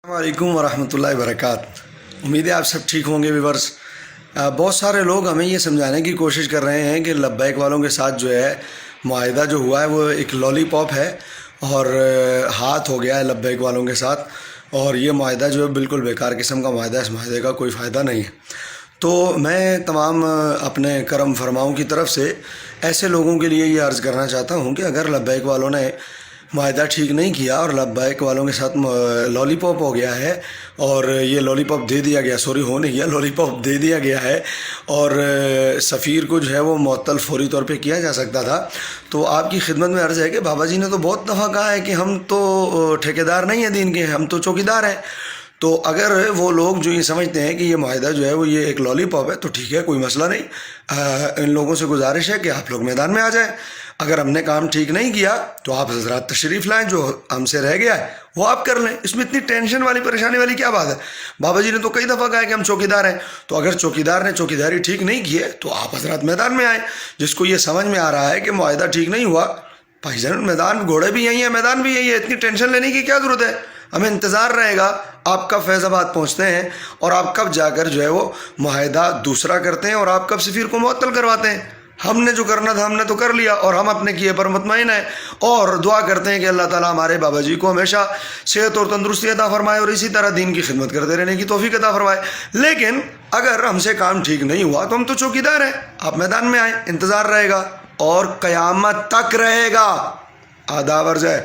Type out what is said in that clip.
السلام علیکم ورحمۃ اللہ وبرکاتہ۔ امید ہے آپ سب ٹھیک ہوں گے ویورس۔ بہت سارے لوگ ہمیں یہ سمجھانے کی کوشش کر رہے ہیں کہ لبیک والوں کے ساتھ جو ہے معاہدہ جو ہوا ہے وہ ایک لالی پاپ ہے اور ہاتھ ہو گیا ہے لبیک والوں کے ساتھ، اور یہ معاہدہ جو ہے بالکل بیکار قسم کا معاہدہ ہے، اس معاہدے کا کوئی فائدہ نہیں ہے۔ تو میں تمام اپنے کرم فرماؤں کی طرف سے ایسے لوگوں کے لیے یہ عرض کرنا چاہتا ہوں کہ اگر لبیک والوں نے معاہدہ ٹھیک نہیں کیا اور لبیک والوں کے ساتھ لالی پاپ ہو گیا ہے اور یہ لالی پاپ دے دیا گیا، سوری ہو نہیں گیا، لالی پاپ دے دیا گیا ہے اور سفیر کو جو ہے وہ معطل فوری طور پہ کیا جا سکتا تھا، تو آپ کی خدمت میں عرض ہے کہ بابا جی نے تو بہت دفعہ کہا ہے کہ ہم تو ٹھیکیدار نہیں ہیں دین کے، ہم تو چوکیدار ہیں۔ تو اگر وہ لوگ جو یہ سمجھتے ہیں کہ یہ معاہدہ جو ہے وہ یہ ایک لالی پاپ ہے تو ٹھیک ہے، کوئی مسئلہ نہیں۔ ان لوگوں سے گزارش ہے کہ آپ لوگ میدان میں آ جائیں۔ اگر ہم نے کام ٹھیک نہیں کیا تو آپ حضرات تشریف لائیں، جو ہم سے رہ گیا ہے وہ آپ کر لیں، اس میں اتنی ٹینشن والی پریشانی والی کیا بات ہے؟ بابا جی نے تو کئی دفعہ کہا ہے کہ ہم چوکیدار ہیں، تو اگر چوکیدار نے چوکیداری ٹھیک نہیں کی ہے تو آپ حضرات میدان میں آئیں۔ جس کو یہ سمجھ میں آ رہا ہے کہ معاہدہ ٹھیک نہیں ہوا، بھائی جان میدان گھوڑے بھی یہی ہیں، میدان بھی یہی ہے، اتنی ٹینشن لینے کی کیا ضرورت ہے؟ ہمیں انتظار رہے گا آپ کب فیض آباد پہنچتے ہیں اور آپ کب جا کر جو ہے وہ معاہدہ دوسرا کرتے ہیں اور آپ کب سفیر کو معطل کرواتے ہیں۔ ہم نے جو کرنا تھا ہم نے تو کر لیا اور ہم اپنے کیے پر مطمئن ہیں اور دعا کرتے ہیں کہ اللہ تعالیٰ ہمارے بابا جی کو ہمیشہ صحت اور تندرستی عطا فرمائے اور اسی طرح دین کی خدمت کرتے رہنے کی توفیق عطا فرمائے۔ لیکن اگر ہم سے کام ٹھیک نہیں ہوا تو ہم تو چوکیدار ہیں، آپ میدان میں آئیں، انتظار رہے گا اور قیامت تک رہے گا۔ آداب عرض ہے۔